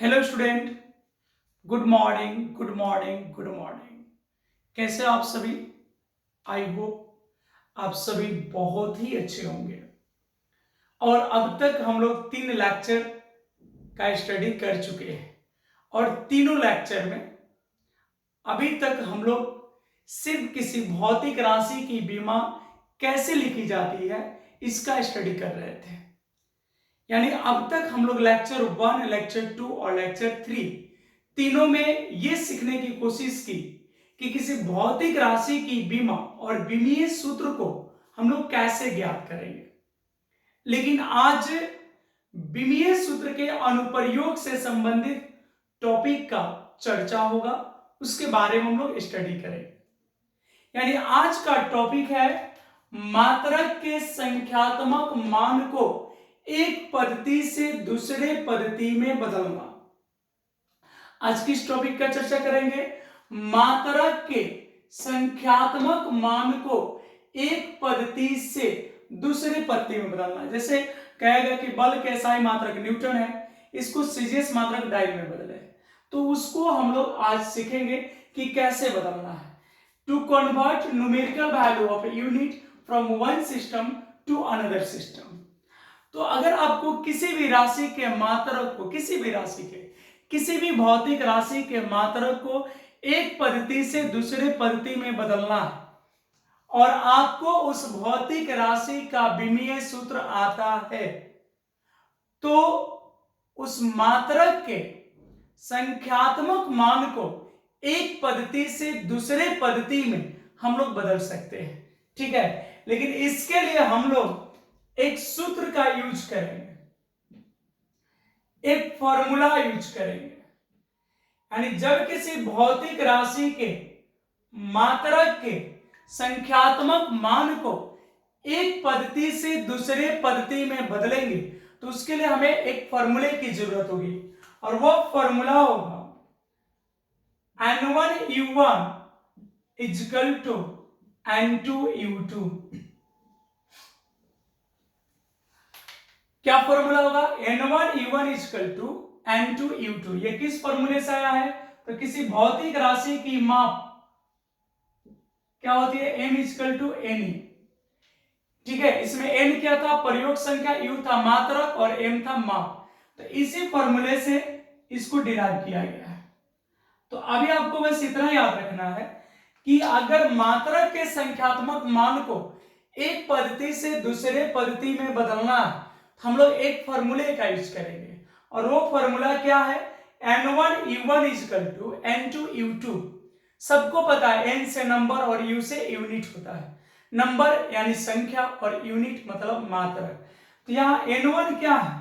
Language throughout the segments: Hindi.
Hello student. Good morning good morning good morning. कैसे आप सभी? आई होप आप सभी बहुत ही अच्छे होंगे। और अब तक हम लोग 3 लेक्चर का स्टडी कर चुके हैं और तीनों लेक्चर में अभी तक हम लोग सिर्फ किसी भौतिक राशि की बीमा कैसे लिखी जाती है इसका स्टडी कर रहे थे। यानी अब तक हम लोग लेक्चर 1, लेक्चर 2 और लेक्चर 3 तीनों में ये सीखने की कोशिश की कि किसी भौतिक राशि की बीमा और बीमीय सूत्र को हम लोग कैसे ज्ञात करेंगे। लेकिन आज बीमीय सूत्र के अनुप्रयोग से संबंधित टॉपिक का चर्चा होगा, उसके बारे में हम लोग स्टडी करेंगे। यानी आज का टॉपिक है मात्रक के संख्यात्मक मान को एक पद्धति से दूसरे पद्धति में बदलना। आज किस टॉपिक का चर्चा करेंगे? मात्रक के संख्यात्मक मान को एक पद्धति से दूसरे पद्धति में बदलना। जैसे कहेगा कि बल के SI मात्रक न्यूटन है, इसको सीजीएस मात्रक डायल में बदले, तो उसको हम लोग आज सीखेंगे कि कैसे बदलना है। To convert numerical value of unit from one system to another system. तो अगर आपको किसी भी राशि के मात्रक को, किसी भी भौतिक राशि के मात्रक को एक पद्धति से दूसरे पद्धति में बदलना है और आपको उस भौतिक राशि का विमीय सूत्र आता है, तो उस मात्रक के संख्यात्मक मान को एक पद्धति से दूसरे पद्धति में हम लोग बदल सकते हैं। ठीक है, लेकिन इसके लिए हम लोग एक सूत्र का यूज करेंगे, एक फॉर्मूला यूज करेंगे। यानी जब किसी भौतिक राशि के मात्रक के संख्यात्मक मान को एक पद्धति से दूसरे पद्धति में बदलेंगे, तो उसके लिए हमें एक फॉर्मूले की जरूरत होगी और वो फॉर्मूला होगा N1U1 इक्वल टू N2U2। क्या फॉर्मूला होगा? N1U1 equal to N2U2। ये किस फॉर्मूले से आया है? तो किसी भौतिक राशि की माप क्या होती है? M equal to N। ठीक है, इसमें N क्या था? प्रयोग संख्या, U था मात्रक और M था माप। तो इसी फॉर्मूले से इसको डिराइव किया गया है। तो अभी आपको बस इतना याद रखना है कि अगर मात्रक के संख्यात्मक मान को एक पद्धति से दूसरे पद्धति में बदलना है, हम लोग एक फॉर्मूले का यूज करेंगे और वो फॉर्मूला क्या है? N1U1 equal to N2U2। सबको पता है N से नंबर और U से यूनिट होता है। नंबर यानी संख्या और यूनिट मतलब मात्रक। तो यहां N1 क्या है?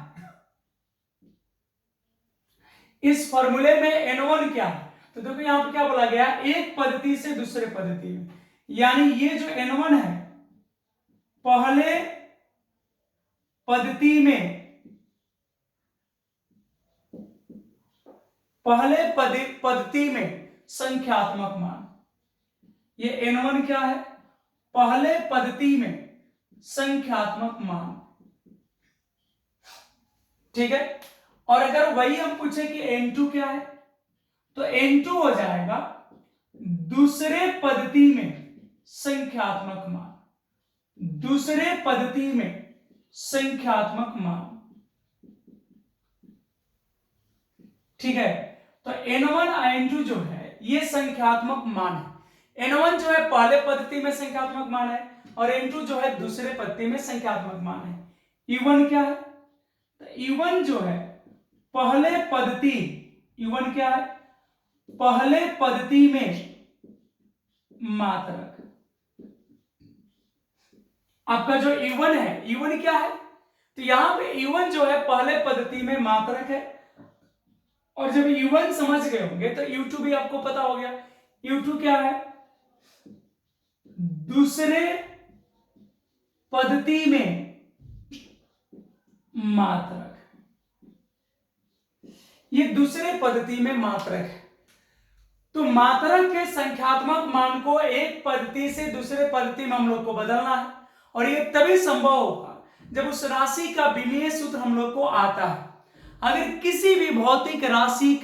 इस फॉर्मूले में N1 क्या है? तो देखो यहां पर क्या बोला गया? एक पद्धति से दूसरे पद्धति में। यानी ये जो N1 है, पहले पद्धति में संख्यात्मक मान। ये N1 क्या है? पहले पद्धति में संख्यात्मक मान। ठीक है, और अगर वही हम पूछे कि N2 क्या है, तो N2 हो जाएगा दूसरे पद्धति में संख्यात्मक मान। दूसरे पद्धति में संख्यात्मक मान। ठीक है, तो N1 N2 जो है ये संख्यात्मक मान है। N1 जो है पहले पद्धति में संख्यात्मक मान है और N2 जो है दूसरे पद्धति में संख्यात्मक मान है। U1 क्या है? तो U1 जो है पहले पद्धति, U1 क्या है? पहले पद्धति में मात्रक। आपका जो U1 है, U1 क्या है? तो यहां पे U1 जो है पहले पद्धति में मात्रक है और जब U1 समझ गए होंगे तो U2 भी आपको पता हो गया। U2 क्या है? दूसरे पद्धति में मात्रक। ये दूसरे पद्धति में मात्रक है। तो मात्रक के संख्यात्मक मान को एक पद्धति से दूसरे पद्धति में हम लोग को बदलना है और ये तभी संभव होगा जब उस राशि का विमीय सूत्र हम लोग को आता है। अगर किसी भी भौतिक राशि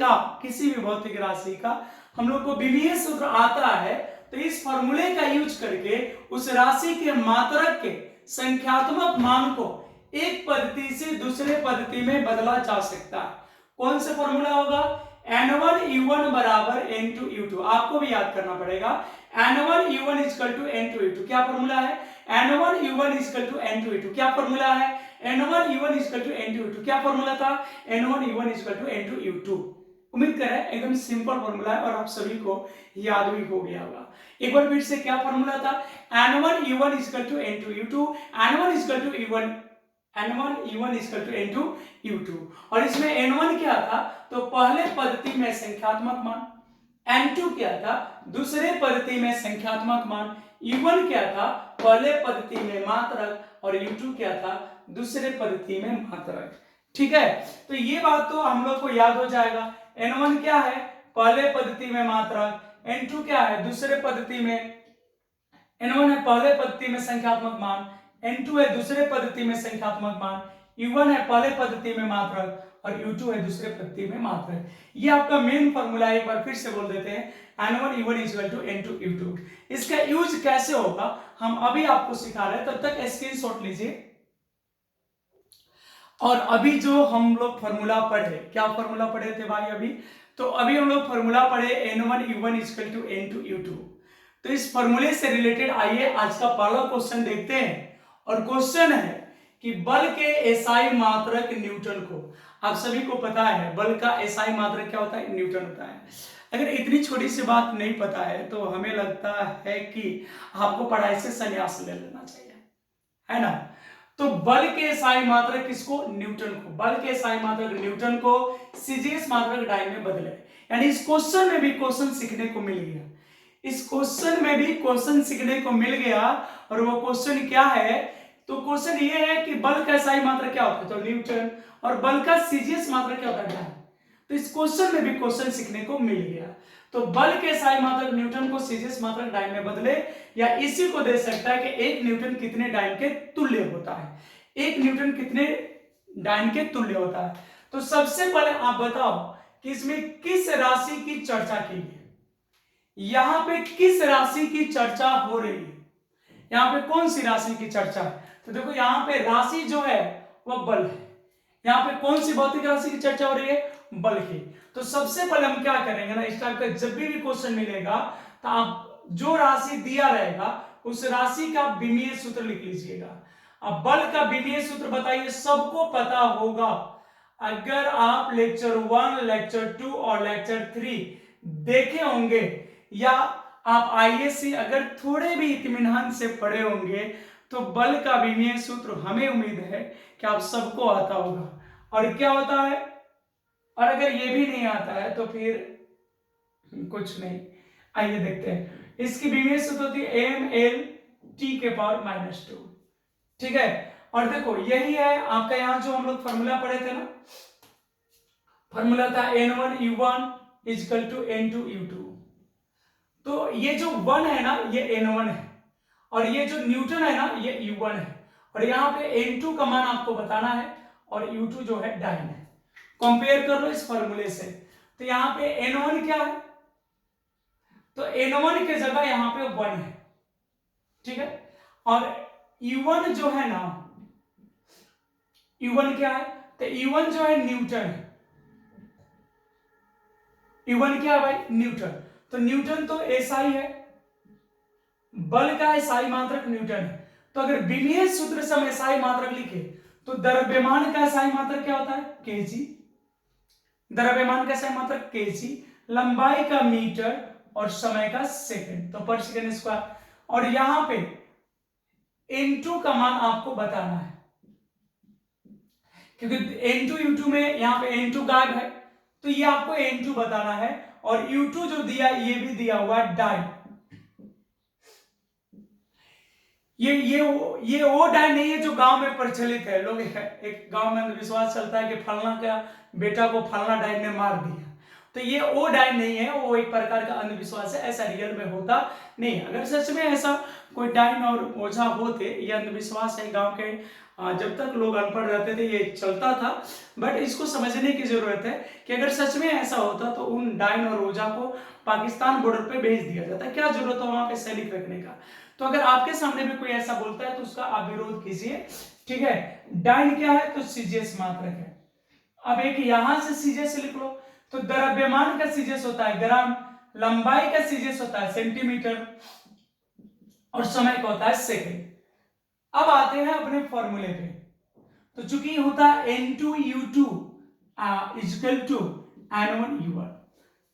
का हम लोग को विमीय सूत्र आता है तो इस फॉर्मूले का यूज करके उस राशि के मात्रक के संख्यात्मक मान को एक पद्धति से दूसरे पद्धति में बदला जा सकता है। कौन सा फॉर्मूला होगा? N1U1 बराबर N2U2। आपको भी याद करना पड़ेगा। N1U1 इक्वल टू N2U2 क्या फॉर्मूला है? N1U1 इक्वल टू N2U2 क्या फॉर्मूला है? N1U1 इक्वल टू N2U2 क्या फॉर्मूला था? N1U1 equal to N2U2। उम्मीद करें एकदम सिंपल फॉर्मूला है और आप सभी को याद भी हो गया होगा। एक बार फिर से क्या फॉर्मूला था? N1U1 equal to N2U2, N1 equal to U1, N1U1 equal to N2U2। और इसमें N1 क्या था? तो पहले पद्धति में संख्यात्मक मान, N2 क्या था? दूसरे पद्धति में संख्यात्मक मान, U1 क्या था? पहले पद्धति में मात्रक, और U2 क्या था? दूसरे पद्धति में मात्रक। ठीक है, तो ये बात तो हम लोग को याद हो जाएगा। N1 क्या है? पहले पद्धति में मात्रक। N2 क्या है? दूसरे पद्धति में। N1 है पहले पद्धति में संख्यात्मक मान, N2 है दूसरे पद्धति में संख्यात्मक मान, U1 है पहले पद्धति में मात्रक, और U2 है दूसरे पद्धति में मात्रक। ये आपका मेन फॉर्मूला है। एक बार फिर से बोल देते हैं, N1U1 इक्वल टू N2U2। इसका यूज कैसे होगा हम अभी आपको सिखा रहे हैं, तब तक स्क्रीनशॉट लीजिए। और अभी जो हम लोग फॉर्मूला पढ़े, क्या फॉर्मूला पढ़े थे भाई अभी? तो अभी हम लोग फॉर्मूला पढ़े N1U1 इक्वल टू N2U2। तो इस फॉर्मूले से रिलेटेड आइए आज का पहला क्वेश्चन देखते हैं। और क्वेश्चन है कि बल के एसआई मात्रक न्यूटन को, आप सभी को पता है बल का एसआई मात्रक क्या होता है? न्यूटन होता है। अगर इतनी छोटी सी बात नहीं पता है तो हमें लगता है कि आपको पढ़ाई से संन्यास ले लेना चाहिए, है ना। तो बल के एसआई मात्रक किसको? न्यूटन को। बल के एसआई मात्रक न्यूटन को सीजीएस मात्रक डाइन में बदले। यानी इस क्वेश्चन में भी क्वेश्चन सीखने को मिल गया, इस क्वेश्चन में भी क्वेश्चन सीखने को मिल गया। और वो क्वेश्चन क्या है? तो क्वेश्चन ये है कि बल का एसआई मात्रक क्या होता है? तो न्यूटन। और बल का सीजीएस मात्रक क्या होता है? डाइन। तो इस क्वेश्चन में भी क्वेश्चन सीखने को मिल गया। तो बल के एसआई मात्रक न्यूटन को सीजीएस मात्रक डाइन में बदले, या इसी को दे सकता है कि एक न्यूटन कितने डाइन के तुल्य होता है, एक न्यूटन कितने डाइन के तुल्य होता है। तो सबसे पहले आप बताओ कि इसमें किस राशि की चर्चा की है? यहां पे किस राशि की चर्चा हो रही है? यहां पे कौन सी राशि की चर्चा है? तो देखो यहां पे राशि जो है वह बल है। यहां पे कौन सी भौतिक राशि की चर्चा हो रही है? बल की। तो सबसे पहले हम क्या करेंगे ना, इस टाइप का जब भी क्वेश्चन मिलेगा तो आप जो राशि दिया रहेगा उस राशि का विमीय सूत्र लिख लीजिएगा। अब बल का विमीय सूत्र बताइए, सबको पता होगा। अगर आप लेक्चर 1, लेक्चर 2 और लेक्चर 3 देखे होंगे, या आप आईएससी अगर थोड़े भी इत्मीनान से पढ़े होंगे, तो बल का विमीय सूत्र हमें उम्मीद है कि आप सबको आता होगा। और क्या होता है? और अगर ये भी नहीं आता है तो फिर कुछ नहीं। आइए देखते हैं। इसकी विमीय सूत्र होती है mLt⁻²। ठीक है, और देखो यही है आपका यहां जो हम लोग फॉर्मूला पढ़े थे ना, फॉर्मूला था N1U1 इक्वल टू N2U2। तो ये जो 1 है ना, ये N1 है, और ये जो न्यूटन है ना, ये U1 है। और यहाँ पे N2 का मान आपको बताना है, और U2 जो है डाइन है। कंपेयर कर लो इस फॉर्मूले से। तो यहाँ पे N1 क्या है? तो N1 के जगह यहाँ पे 1 है। ठीक है, और U1 जो है ना, U1 क्या है? तो U1 जो है न्यूटन है। U1 क्या है भाई? न्यूटन। तो न्यूटन तो एसआई है, बल का एसआई मात्रक न्यूटन है। तो अगर विमीय सूत्र से हम एसआई मात्रक लिखे तो द्रव्यमान का एसआई मात्रक क्या होता है? केजी। द्रव्यमान का एसआई मात्रक केजी, लंबाई का मीटर, और समय का सेकंड, तो पर सेकंड स्क्वायर। और यहां पे N2 का मान आपको बताना है, क्योंकि N2U2 में यहां पे N2 गायब है, तो ये आपको N2 बताना है। और U2 जो दिया, ये भी दिया हुआ डाइन। ये वो डाइन नहीं है जो गांव में प्रचलित है। लोग एक गांव में अंधविश्वास चलता है कि फलना का बेटा को फलना डाइन ने मार दिया। तो ये वो डाइन नहीं है, वो एक प्रकार का अंधविश्वास है, ऐसा रियल में होता नहीं। अगर सच में ऐसा कोई डाइन और ओझा होते, ये अंधविश्वास है गांव के जब तक लोग अनपढ़ रहते थे ये चलता था, बट इसको समझने की जरूरत है कि अगर सच में ऐसा होता तो उन डाइन और ओझा को पाकिस्तान बॉर्डर पे भेज दिया जाता, क्या जरूरत है वहां पे सैनिक रखने का। तो अगर आपके सामने भी कोई ऐसा बोलता है तो उसका आप विरोध कीजिए, ठीक है। डाइन क्या है तो सीजीएस मात्रक है। अब एक यहां से सीजीएस लिख लो, तो द्रव्यमान का सीजीएस होता है ग्राम, लंबाई का सीजीएस होता है सेंटीमीटर, और समय का होता है सेकेंड। अब आते हैं अपने फॉर्मूले पे। तो चूंकि होता है N2U2 इक्वल टू N1U1।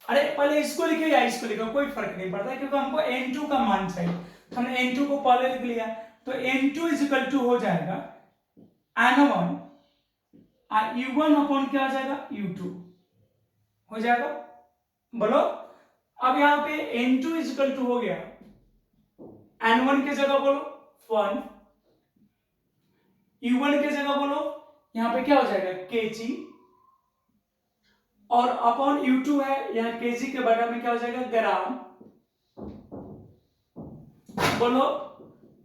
अरे पहले इसको लिखे या इसको लिखो कोई फर्क नहीं पड़ता, क्योंकि हमको N2 का मान चाहिए, तो हमने N2 को पहले लिख लिया। तो N2 इक्वल टू हो जाएगा N1 U1 अपॉन क्या हो जाएगा U2 हो जाएगा, बोलो। अब यहाँ पे N2 इक्वल टू हो गया N1 की जगह बोलो 1, U1 की जगह बोलो यहाँ पे क्या हो जाएगा kg, और अपॉन U2 है यहाँ kg के बटा में क्या हो जाएगा ग्राम, बोलो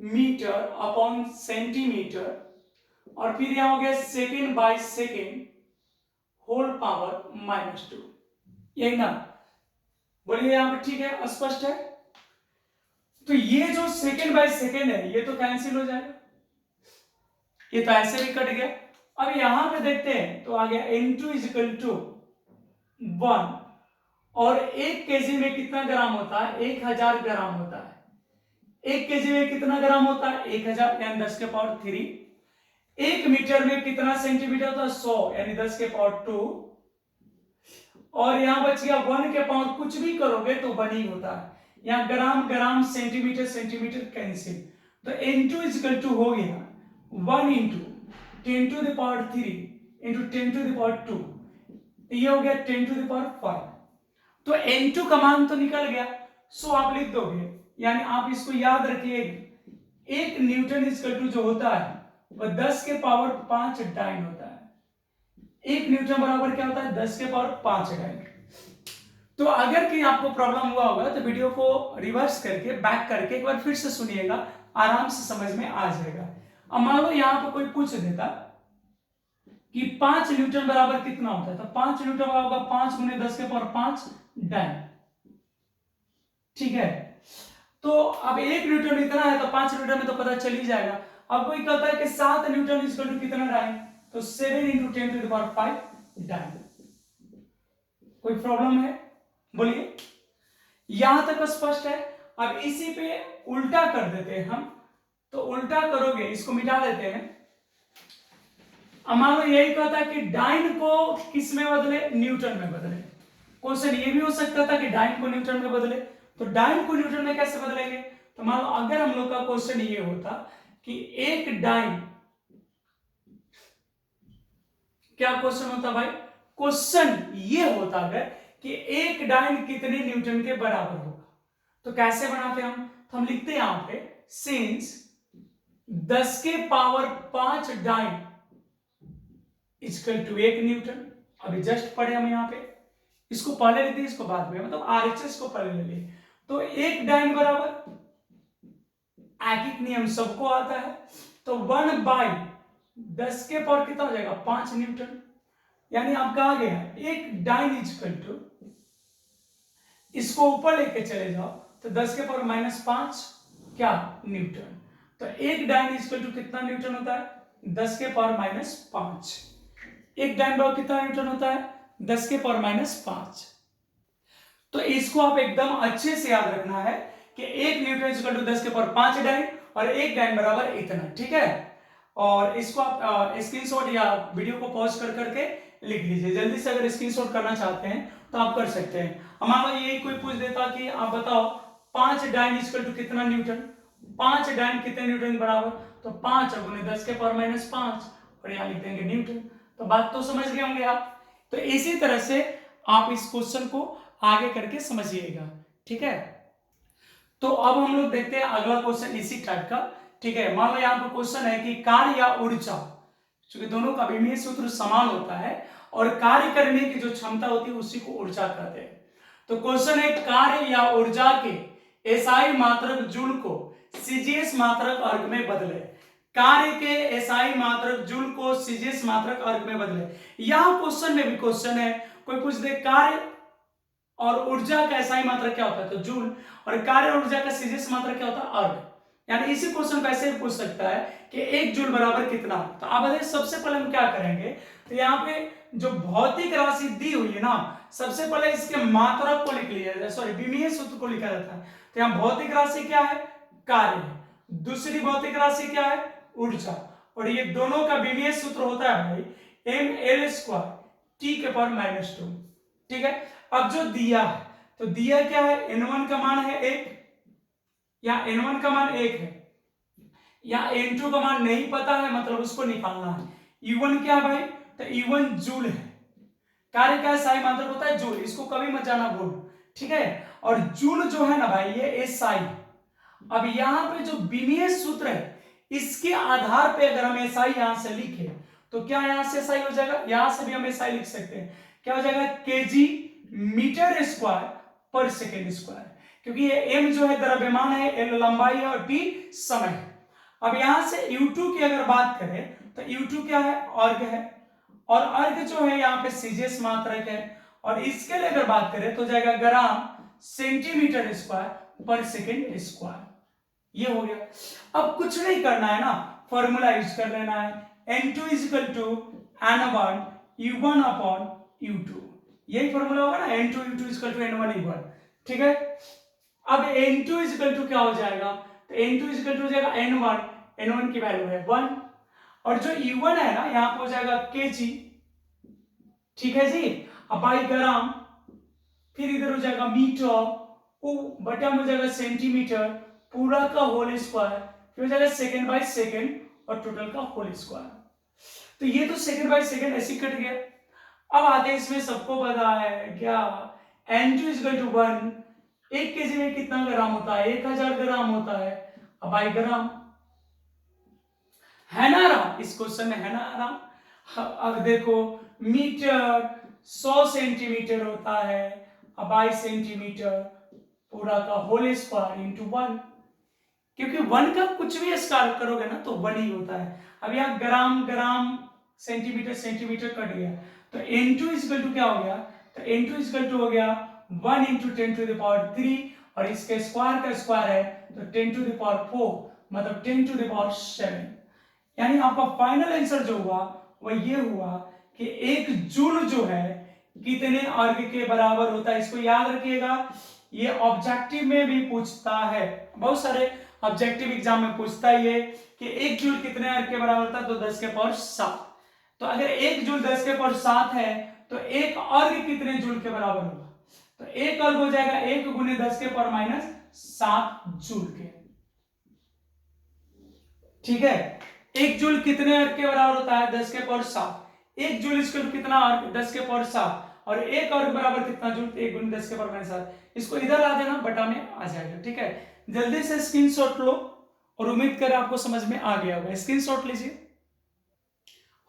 मीटर अपॉन सेंटीमीटर, और फिर यहां हो गया second by second whole power -2, यही ना, बोलिए यहां पर ठीक है, स्पष्ट है। तो ये जो सेकेंड बाय सेकेंड है ये तो कैंसिल हो जाएगा, ये तो ऐसे भी कट गया। अब यहां पे देखते हैं तो आ गया N2 इक्वल टू 1, और 1 केजी में कितना ग्राम होता है 1000 ग्राम होता है। 1 केजी में कितना ग्राम होता है 1000 यानी 10 के पावर 3। 1 मीटर में कितना सेंटीमीटर होता है 100 यानी 10 के पावर 2, और यहां बच गया 1 के पावर कुछ भी करोगे तो 1 ही होता है, यहां gram gram centimetre centimetre cancel. तो N2 इक्वल टू हो गया 1 into 10 to the power 3 into 10 to the power 2, ये हो गया 10 टू द पावर 5। तो N2 का मान तो निकल गया, सो आप लिख दोगे, यानी आप इसको याद रखिए, 1 न्यूटन इक्वल टू जो होता है वह 10 के पावर 5 डाइन होता है। 1 न्यूटन बराबर क्या होता है 10 के पावर 5 डाइन। तो अगर कहीं आपको प्रॉब्लम हुआ होगा तो वीडियो को रिवर्स करके बैक करके एक बार फिर से सुनिएगा, आराम से समझ में आ जाएगा। अब मान लो यहां पर कोई पूछ देता कि 5 न्यूटन बराबर कितना होता है, तो 5 न्यूटन बराबर होगा 5 गुने 10 के पावर 5 डाइन, ठीक है। तो अब 1 न्यूटन इतना है तो 5 न्यूटन में तो पता चल ही जाएगा। अब कोई कहता है कि 7 न्यूटन इक्वल टू कितना डाइन, तो 7 into 10 to the power 5 dyne. कोई प्रॉब्लम है बोलिए, यहां तक स्पष्ट है। अब इसी पे उल्टा कर देते हैं हम, तो उल्टा करोगे इसको मिटा देते हैं। अब मान लो यही कहता है कि डाइन को किस में बदले न्यूटन में बदले। क्वेश्चन ये भी हो सकता था कि डाइन को न्यूटन में बदले, तो डाइन को न्यूटन में कैसे बदलेंगे। तो मान लो अगर हम लोग का क्वेश्चन ये होता कि एक डाइन, क्या क्वेश्चन होता भाई, क्वेश्चन ये होता अगर कि एक डाइन कितने न्यूटन के बराबर होगा, तो कैसे बनाते हम, तो हम लिखते हैं यहां पे सिंस 10 के power 5 dyne equal to 1 newton. अभी जस्ट पढ़े हम यहाँ पे, इसको पहले लिख दिए इसको बाद में, मतलब आरएचएस को पहले ले लिए। तो एक डाइन बराबर एकिक नियम सबको आता है, तो 1 बाई 10 के पावर कितना हो जाएगा 5 न्यूटन, यानी आपका आ गया एक डाइन इक्वल टू, इसको ऊपर लेके चले जाओ तो 10 के पावर -5 क्या न्यूटन। तो एक डाइन इक्वल टू कितना न्यूटन होता है 10 के पावर -5। एक डाइन बराबर कितना न्यूटन होता है 10 के पावर -5। तो इसको आप एकदम अच्छे से याद रखना है कि एक न्यूटन इक्वल टू 10 के पावर 5 डाइन, और एक डाइन बराबर इतना, ठीक है। और इसको आप स्क्रीनशॉट या वीडियो को पॉज कर करके लिख लीजिए, जल्दी से अगर स्क्रीनशॉट करना चाहते हैं तो आप कर सकते हैं। अब मान लो ये कोई पूछ देता कि आप बताओ 5 डाइन इक्वल टू कितना न्यूटन, 5 डाइन कितने न्यूटन बराबर, तो 5 गुने 10 के पावर -5 और यहाँ लिख देंगे न्यूटन। तो बात तो समझ गए होंगे आप। तो इसी तरह से आप इस क्वेश्चन को आगे करके समझिएगा, ठीक है। तो अब हम लोग देखते हैं अगला क्वेश्चन इसी टाइप का, ठीक है। मान लो यहाँ पर क्वेश्चन है कि कार्य या ऊर्जा, क्योंकि दोनों का विमीय सूत्र समान होता है और कार्य करने की जो क्षमता होती है उसी को ऊर्जा कहते हैं। तो क्वेश्चन है कार्य या ऊर्जा के एसआई मात्रक जूल को सीजीएस मात्रक अर्ग में बदले। कार्य के एसआई मात्रक जूल को सीजीएस मात्रक अर्ग में बदले। यह क्वेश्चन में भी क्वेश्चन है, कोई पूछ दे कार्य और ऊर्जा का एसआई मात्रक क्या होता है, तो जूल, और कार्य और ऊर्जा का सीजीएस मात्रक क्या होता है, अर्ग। यानी इसी क्वेश्चन को ऐसे भी पूछ सकता है कि 1 जूल बराबर कितना। तो आप बताइए सबसे पहले हम क्या करेंगे, तो यहाँ पे जो भौतिक राशि दी हुई है ना, सबसे पहले इसके मात्रक को लिख लिया, सॉरी विमीय सूत्र को लिखा जाता है। तो यहाँ भौतिक राशि क्या है, कार्य है, दूसरी भौतिक राशि क्या है, ऊर्जा, और ये दोनों का विमीय सूत्र होता है भाई ml² T⁻²। ठीक है, अब जो दिया है, तो दिया क्या है, n1 का मान है 1, या n1 का मान 1 है, या n2 का मान नहीं पता है, मतलब उसको निकालना है। E1 क्या है भाई, तो E1 जूल है, कार्य का एसआई मात्रक होता है जूल, इसको कभी मत जाना भूल। ठीक है, और जूल जो है ना भाई ये एसआई। अब यहाँ पे जो विमीय सूत्र है इसके आधार पे अगर हम एसआई यहां से लिखे तो क्या यहां से एसआई हो जाएगा, यहां से भी हम एसआई लिख सकते हैं, क्या हो जाएगा, केजी मीटर स्क्वायर पर सेकेंड स्क्वायर, क्योंकि ये एम जो है द्रव्यमान है, एल लंबाई है और टी समय है। अब यहां से U2 की अगर बात करें तो U2 क्या है, अर्घ है, और अर्घ जो है यहाँ पे सीजीएस मात्रक है, और इसके लिए अगर बात करें तो जाएगा ग्राम सेंटीमीटर स्क्वायर पर सेकेंड स्क्वायर। ये हो गया। अब कुछ नहीं करना है ना, फॉर्मूला यूज कर लेना है, N2 = N1 U1 upon U2, यही फॉर्मूला होगा ना, N2 U2 = N1 U1। ठीक है, अब N2 = क्या हो जाएगा, तो N2 = हो जाएगा N1 की वैल्यू है 1, और जो U1 है ना यहाँ पे हो जाएगा kg। ठीक है जी, अब बाई ग्राम, फिर इधर हो जाएगा मीटर, ओ बटा में हो जाएगा सेंटीमीटर, पूरा का होल स्क्वायर, फिर हो जाएगा सेकंड बाय सेकंड और टोटल का होल स्क्वायर। तो ये तो सेकंड बाय सेकंड ऐसे कट गया। अब आते हैं इसमें, सबको पता है क्या, N2 = 1, 1 केजी में कितना ग्राम होता है, 1000 ग्राम होता है। अब बाई ग्राम है ना आराम, इस क्वेश्चन में है ना आराम। अब देखो मीटर 100 सेंटीमीटर होता है, अब बाई सेंटीमीटर पूरा का होल स्क्वायर इंटू 1, क्योंकि 1 का कुछ भी स्क्वायर करोगे ना तो 1 ही होता है। अब यहाँ ग्राम ग्राम सेंटीमीटर सेंटीमीटर कट गया, तो N2 = क्या हो गया, तो N2 = हो गया 1 × 10⁻³ और इसके स्क्वायर का स्क्वायर है तो 10⁴, मतलब 10⁷। यानी आपका फाइनल आंसर जो हुआ वह ये हुआ कि 1 जूल जो है कितने अर्घ के बराबर होता है। इसको याद रखिएगा, ये ऑब्जेक्टिव में भी पूछता है, बहुत सारे ऑब्जेक्टिव एग्जाम में पूछता है ये कि 1 जूल कितने अर्घ के बराबर होता है, तो 10⁻7। तो अगर 1 जूल 10⁻7 है तो एक अर्घ कितने जूल के बराबर होगा, तो एक अर्घ हो जाएगा 1 × 10⁻7 जूल के। ठीक है, 1 जूल कितने अर्घ के बराबर होता है, 10⁻7। 1 जूल इसको कितना अर्घ, 10⁻7, और एक अर्घ बराबर कितना जूल, 1 × 10⁻7। इसको इधर ला देना, बटा में आ जाएगा। ठीक है, जल्दी से स्क्रीनशॉट लो, और उम्मीद करें आपको समझ में आ गया होगा। स्क्रीनशॉट लीजिए,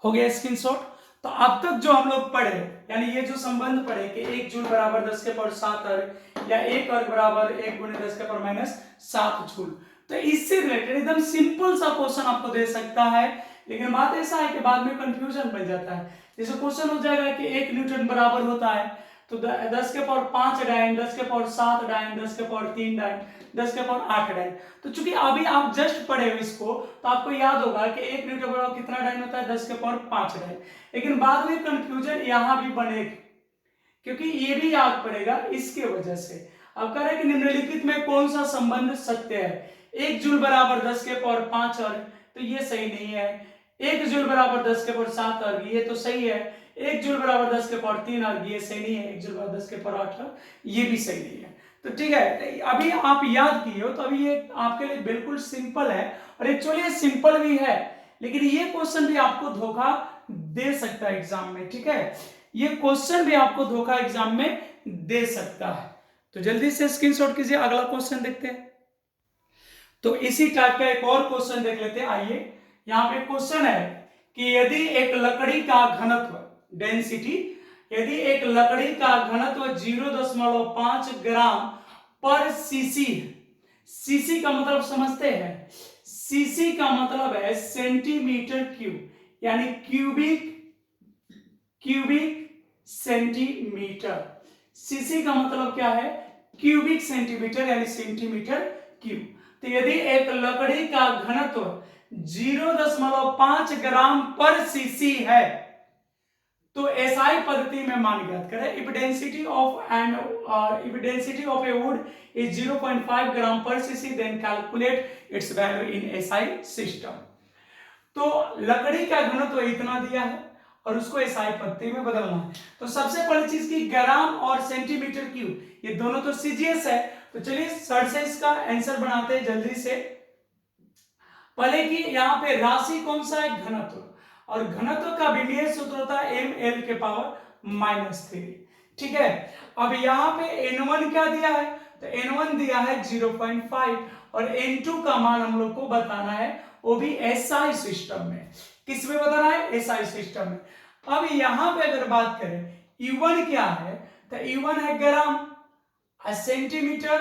हो गया स्क्रीनशॉट। तो अब तक जो हम लोग पढ़े, यानी ये जो संबंध पढ़े कि 1 जूल बराबर 10⁻7 अर्घ, या एक अर्घ बराबर 1 × 10⁻7 जूल, तो इससे रिलेटेड एकदम सिंपल सा क्वेश्चन आपको दे सकता है। लेकिन बात ऐसा है कि बाद में कंफ्यूजन बन जाता है। जैसे क्वेश्चन हो जाएगा कि 1 न्यूटन बराबर होता है तो 10⁻5 डाइन, 10⁻7 डाइन, 10⁻3 डाइन, 10⁻8 डाइन। तो चूंकि अभी आप जस्ट पढ़े हो इसको, तो आपको याद होगा कि 1 न्यूटन बराबर कितना डाइन होता है, 10⁻5 डाइन। लेकिन बाद में कंफ्यूजन यहां भी बनेगा, क्योंकि ये भी याद पड़ेगा इसके वजह से। अब कह रहे हैं कि निम्नलिखित में कौन सा संबंध सत्य है, 1 जूल बराबर 10⁻5 अर्घ, तो ये सही नहीं है। 1 जूल बराबर 10⁻7 अर्घ, ये तो सही है। 1 जूल बराबर 10⁻3 अर्घ, ये सही नहीं है। 1 जूल बराबर 10⁻8 अर्घ, ये भी सही नहीं है। तो ठीक है, अभी आप याद किए हो तो अभी ये आपके लिए बिल्कुल सिंपल है, और एक्चुअली सिंपल भी है, लेकिन ये क्वेश्चन भी आपको धोखा दे सकता है एग्जाम में। ठीक है, ये क्वेश्चन भी आपको धोखा एग्जाम में दे सकता है। तो जल्दी से स्क्रीनशॉट कीजिए, अगला क्वेश्चन देखते हैं। तो इसी टाइप का एक और क्वेश्चन देख लेते हैं। आइए, यहां पे क्वेश्चन है कि यदि एक लकड़ी का घनत्व, डेंसिटी, यदि एक लकड़ी का घनत्व 0.5 ग्राम पर सीसी, सीसी का मतलब समझते हैं, सीसी का मतलब है सेंटीमीटर क्यूब, यानी क्यूबिक सेंटीमीटर। सीसी का मतलब क्या है? क्यूबिक सेंटीमीटर यानी सेंटीमीटर क्यूब। तो यदि एक लकड़ी का घनत्व 0.5 ग्राम पर सीसी है तो एसआई पद्धति में मान ज्ञात करें। If density of a wood is 0.5 gram per CC then calculate its value in SI system. तो लकड़ी का घनत्व इतना दिया है और उसको एसआई पद्धति में बदलना है। तो सबसे पहली चीज की ग्राम और सेंटीमीटर क्यूब, ये दोनों तो सीजीएस है। तो चलिए सर से इसका आंसर बनाते हैं जल्दी से। पहले की यहाँ पे राशि कौन सा है? घनत्व, और घनत्व का विमेय सूत्र होता है ml के पावर -3। ठीक है, अब यहाँ पे n1 क्या दिया है? तो n1 दिया है 0.5 और n2 का मान हम लोग को बताना है, वो भी एसआई सिस्टम में। किस में बताना है? एसआई सिस्टम में। अब यहाँ पे अगर बात करें U1 क्या है, तो U1 है ग्राम, सेंटीमीटर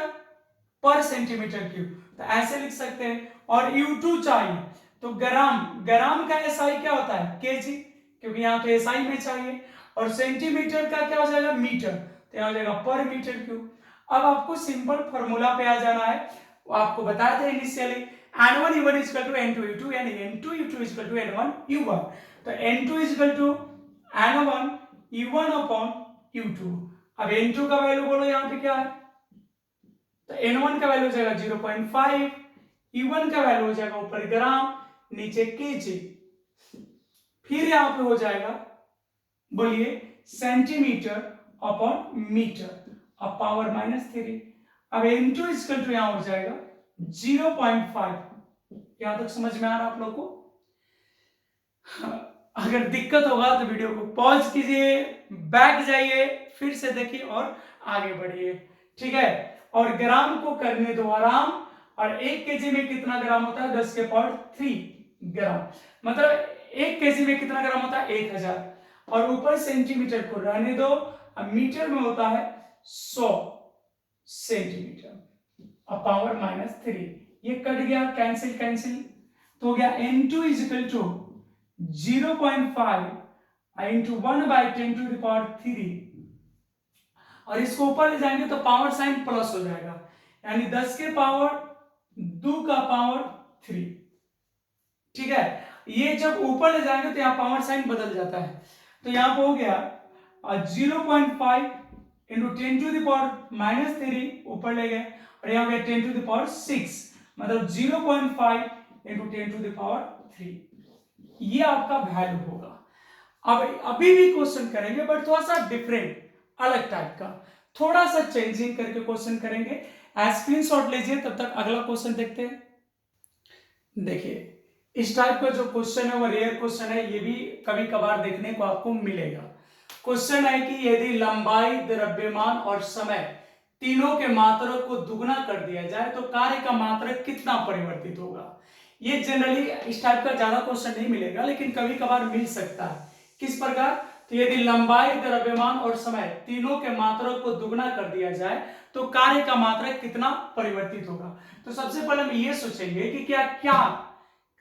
पर सेंटीमीटर क्यूब, तो ऐसे लिख सकते हैं। और U2 चाहिए तो ग्राम का एसआई क्या होता है? केजी, क्योंकि यहाँ तो एसआई में चाहिए। और सेंटीमीटर का क्या हो जाएगा? मीटर, तो यहाँ हो जाएगा पर मीटर क्यूब। अब आपको सिंपल फॉर्मूला पे आ जाना है, वो आपको बताया था initially, n1 u1 is equal to n2 u2 यानी n2 u2 is equal to n1 u1। तो n2 is equal to n1 u1 upon u2। अब n2 का वैल्यू बोलो यहाँ पे क्या है? तो n1 का वैल्यू हो जाएगा 0.5, u1 का वैल्यू हो जाएगा ऊपर ग्राम नीचे केजी, फिर यहाँ पे हो जाएगा बोलिए सेंटीमीटर अपॉन मीटर और पावर -3। अब n2 इक्वल टू यहाँ हो जाएगा 0.5। यहां तक समझ में आ रहा आप लोग को? अगर दिक्कत होगा तो वीडियो को पॉज कीजिए, बैक जाइए, फिर से देखिए और आगे बढ़िए। ठीक है, और ग्राम को करने दो आराम। और 1 केजी में कितना ग्राम होता है? 10 के पावर 3 ग्राम, मतलब 1 केजी में कितना ग्राम होता है? 1000। और ऊपर सेंटीमीटर को रहने दो, अब मीटर में होता है 100 सेंटीमीटर और पावर -3। ये कट गया, कैंसिल, तो हो गया n2 is equal to 0.5 into 1/10⁻³ और इसको ऊपर ले जाएंगे तो पावर साइन प्लस हो जाएगा, यानी 10 के पावर 2 का पावर 3। ठीक है, ये जब ऊपर ले जाएंगे तो यहाँ पावर साइन बदल जाता है। तो यहाँ पे हो गया 0.5 इंटू 10⁻³ ऊपर ले गए और यहाँ गया 10⁻⁶, मतलब 0.5 इंटू 10⁻3। ये आपका वैल्यू होगा। अब अभी भी क्वेश्चन करेंगे बट थोड़ा सा डिफरेंट, अलग टाइप का, थोड़ा सा चेंजिंग करके क्वेश्चन करेंगे। स्क्रीनशॉट लीजिए, तब तक अगला क्वेश्चन देखते हैं। देखिए इस टाइप का जो क्वेश्चन है वो रेयर क्वेश्चन है, ये भी कभी कभार देखने को आपको मिलेगा। क्वेश्चन है कि यदि लंबाई, द्रव्यमान और समय तीनों के मात्रक को दुगना कर दिया जाए तो कार्य का मात्रक कितना परिवर्तित होगा। ये जनरली इस टाइप का ज्यादा क्वेश्चन नहीं मिलेगा, लेकिन कभी कभार मिल सकता है। किस प्रकार? तो यदि लंबाई, द्रव्यमान और समय तीनों के मात्रक को दुगना कर दिया जाए तो कार्य का मात्रक कितना परिवर्तित होगा। तो सबसे पहले हम ये सोचेंगे कि क्या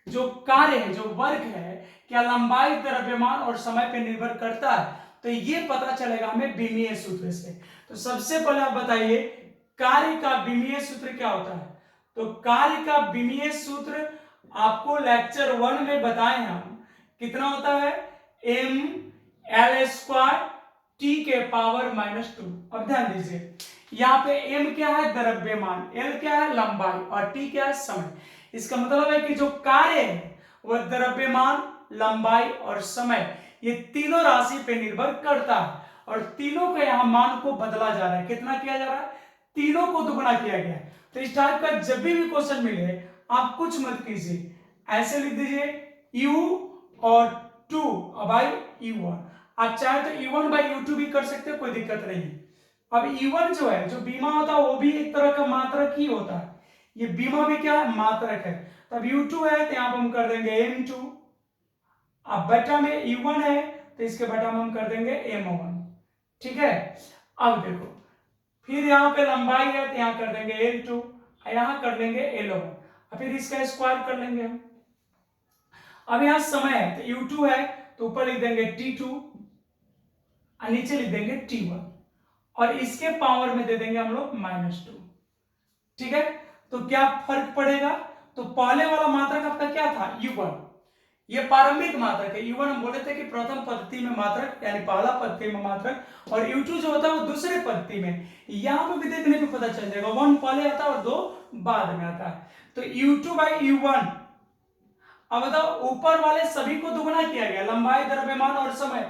जो कार्य है, जो वर्क है, क्या लंबाई, द्रव्यमान और समय पर निर्भर करता है। तो ये पता चलेगा हमें विमीय सूत्र से। तो सबसे पहले आप बताइए कार्य का विमीय सूत्र क्या होता है। तो कार्य का विमीय सूत्र आपको लेक्चर 1 में बताए हम, कितना होता है? ml² t के पावर -2। अब ध्यान दीजिए यहाँ पे m क्या है? द्रव्यमान, l क्या है? लंबाई और t क्या है? समय। इसका मतलब है कि जो कार्य है वह द्रव्यमान, लंबाई और समय, ये तीनों राशि पे निर्भर करता है और तीनों के यहाँ मान को बदला जा रहा है। कितना किया जा रहा है? तीनों को दुगना किया गया है। तो इस टाइप का जब भी क्वेश्चन मिले आप कुछ मत कीजिए, ऐसे लिख दीजिए u और 2 बाई u1। आप चाहे तो u1 बाई u2 भी कर सकते हो, कोई दिक्कत नहीं है। अब u1 जो है, जो बीमा होता है, वो भी एक तरह का मात्रक ही होता है। ये बीमा भी क्या है? मात्रक है। तब u2 है तो यहाँ पर हम कर देंगे m2। अब बटा में u1 है तो इसके बटा में हम कर देंगे m1। ठीक है, अब देखो फिर यहाँ पे लंबाई है तो यहाँ कर देंगे l2, यहाँ कर देंगे l1। और फिर इसका स्क्वायर कर लेंगे हम। अब यहाँ समय है तो u2 है तो ऊपर लिख देंगे t2 और नीचे लिख देंगे t1 और इसके पावर में दे देंगे हम लोग -2। ठीक है, तो क्या फर्क पड़ेगा? तो पहले वाला मात्रक आपका क्या था? u1, ये प्रारंभिक मात्रक है। u1 हम बोले थे कि प्रथम पद्धति में मात्रक यानी पहला पद्धति में मात्रक, और u2 जो होता है वो दूसरे पद्धति में। यहां पे भी देखने पे पता चल जाएगा 1 पहले आता है और 2 बाद में आता है। तो u2/u1, अब बताओ ऊपर वाले सभी को दुगना किया गया, लंबाई, द्रव्यमान और समय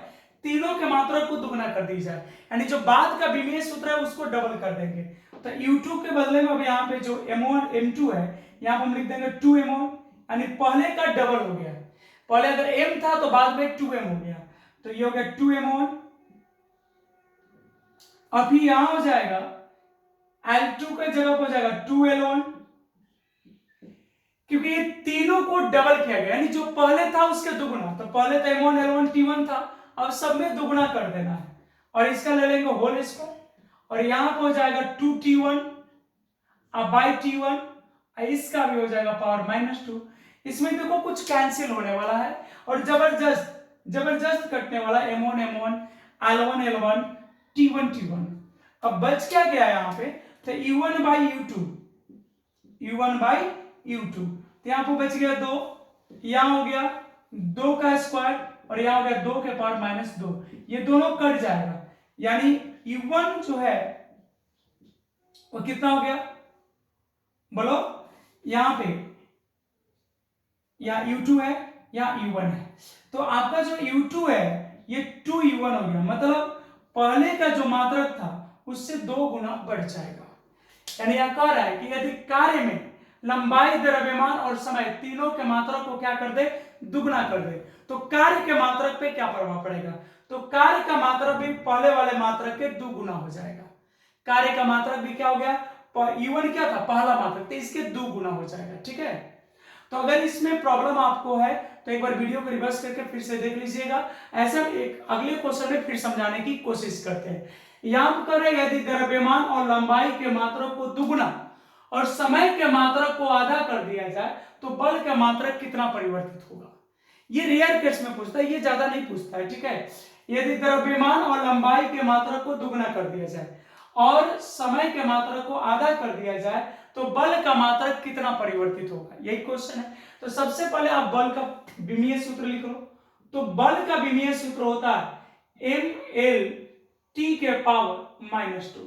तीनों के मात्रक को दुगना कर दी जाए, यानी जो बाद का विमीय सूत्र है उसको डबल कर देंगे। तो u2 के बदले में अब यहाँ पे जो m1 m2 है यहाँ पे हम लिख देंगे 2m1, यानी पहले का डबल हो गया। पहले अगर m था तो बाद में 2m हो गया, तो ये हो गया 2m1। अभी यहां हो जाएगा L2 के जगह पर हो जाएगा 2L1, क्योंकि ये तीनों को डबल किया गया, यानी जो पहले था उसके दुगुना। तो पहले तो m1 L1 T1 था, अब सब में दुगुना कर देना है और इसका ले लेंगे होल स्क्वायर, और यहां पर हो जाएगा 2T1 अब बाई T1, इसका भी हो जाएगा पावर -2। इसमें देखो कुछ कैंसिल होने वाला है और जबरदस्त जबरदस्त कटने वाला m1 m1 L1 L1 T1 T1। अब बच क्या गया यहाँ पे? तो u1/u2 तो यहाँ पे बच गया 2, यहाँ हो गया 2 का स्क्वायर और यहाँ हो गया 2 के पावर -2, ये दोनों कट जाएगा, यानी u1 जो है वो कितना हो गया बोलो? यहां पे या u2 है या u1 है, तो आपका जो u2 है ये 2u1 हो गया, मतलब पहले का जो मात्रक था उससे 2 गुना बढ़ जाएगा। यानी यह कह रहा है कि यदि कार्य में लंबाई, द्रव्यमान और समय तीनों के मात्रक को क्या कर दे? दुगना कर दे, तो कार्य के मात्रक पे क्या प्रभाव पड़ेगा? तो कार्य का मात्रक भी पहले वाले मात्रक के 2 गुना हो जाएगा। कार्य का मात्रक भी क्या हो गया? u1 क्या था? पहला मात्रक, तो इसके 2 गुना हो जाएगा। ठीक है, तो अगर इसमें प्रॉब्लम आपको है तो एक बार वीडियो को रिवर्स करके फिर से देख लीजिएगा। ऐसा एक अगले क्वेश्चन में फिर समझाने की कोशिश करते हैं। यहां पर कर रहे हैं यदि द्रव्यमान और लंबाई के मात्रक को दुगना और समय के मात्रक को आधा कर दिया जाए तो बल का मात्रक कितना परिवर्तित होगा? ये रेयर केस में पूछता है, ये ज्यादा नहीं पूछता है। ठीक है, यदि द्रव्यमान और लंबाई के मात्रक को दुगना कर दिया जाए और समय के मात्रक को आधा कर दिया जाए तो बल का मात्रक कितना परिवर्तित होगा, यही क्वेश्चन है। तो सबसे पहले आप बल का विमीय सूत्र लिख लो। तो बल का विमीय सूत्र होता है mLT के पावर -2।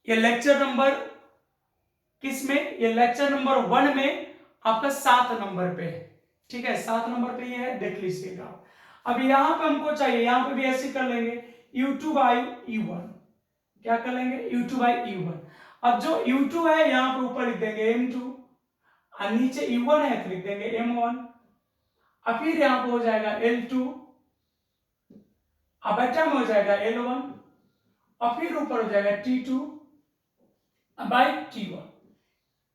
ये लेक्चर नंबर किस में? ये लेक्चर नंबर 1 में आपका 7 नंबर पे है। ठीक है, 7 नंबर पे ये है, देख लीजिएगा। अब यहां पे हमको चाहिए, यहां पे भी ऐसे कर लेंगे u2/u1, क्या कर लेंगे? u2/u1। अब जो u2 है यहां पे ऊपर लिख देंगे m2 और नीचे u1 है तो लिख देंगे m1, और फिर यहां पे हो जाएगा l2 अब बटा में हो जाएगा l1 और फिर ऊपर हो जाएगा t2 बाई t1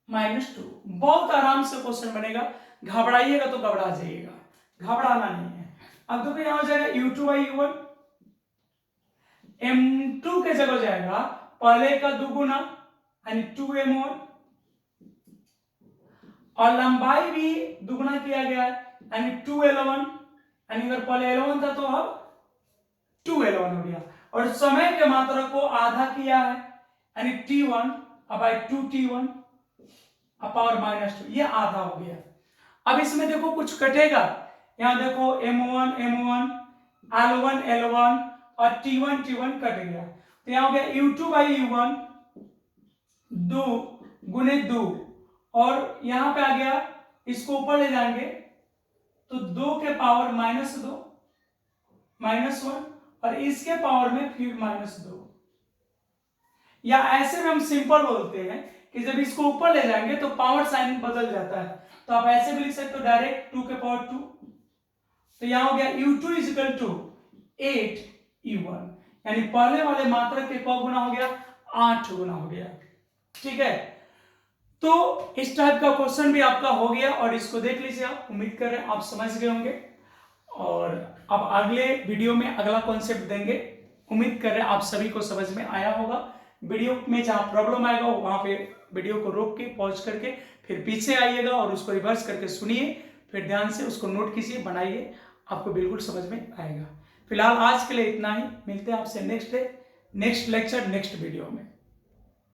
-2। बहुत आराम से क्वेश्चन बनेगा, घबराइएगा तो घबरा जाइएगा, घबराना नहीं है। अब देखो यहां हो जाएगा u2/u1, m2 के जगह हो जाएगा पहले का 2 गुना यानी 2m1, और लंबाई भी दुगुना किया गया है यानी 2l1, यानी अगर पहले l1 था तो अब 2l1 हो गया, और समय के मात्रक को आधा किया है यानी t1 अब 2t1 अब पावर -2, ये आधा हो गया। अब इसमें देखो कुछ कटेगा, यहां देखो m1 m1 l1 l1 और t1 t1 कट गया, तो यहां हो गया u2/u1 2 गुने 2, और यहां पे आ गया, इसको ऊपर ले जाएंगे तो 2 के पावर -2 -1 और इसके पावर में फिर -2, या ऐसे में हम सिंपल बोलते हैं कि जब इसको ऊपर ले जाएंगे तो पावर साइन बदल जाता है, तो आप ऐसे भी लिख सकते हो डायरेक्ट 2 के पावर 2, तो यहां हो गया u2 = 8u1, यानी पहले वाले मात्रक के कौ गुना हो गया? 8 गुना हो गया। ठीक है, तो इस टाइप का क्वेश्चन भी आपका हो गया और इसको देख लीजिए आप, उम्मीद कर रहे हैं आप समझ गए होंगे, और अब अगले वीडियो में अगला कॉन्सेप्ट देंगे। उम्मीद कर रहे हैं आप सभी को समझ में आया होगा। वीडियो में जहां प्रॉब्लम आएगा वहां पे वीडियो को रोक के पॉज करके फिर पीछे आइएगा और उसको रिवर्स करके सुनिए, फिर ध्यान से उसको नोट कीजिए, बनाइए, आपको बिल्कुल समझ में आएगा। फिलहाल आज के लिए इतना ही, मिलते हैं आपसे next day, next lecture, next video में।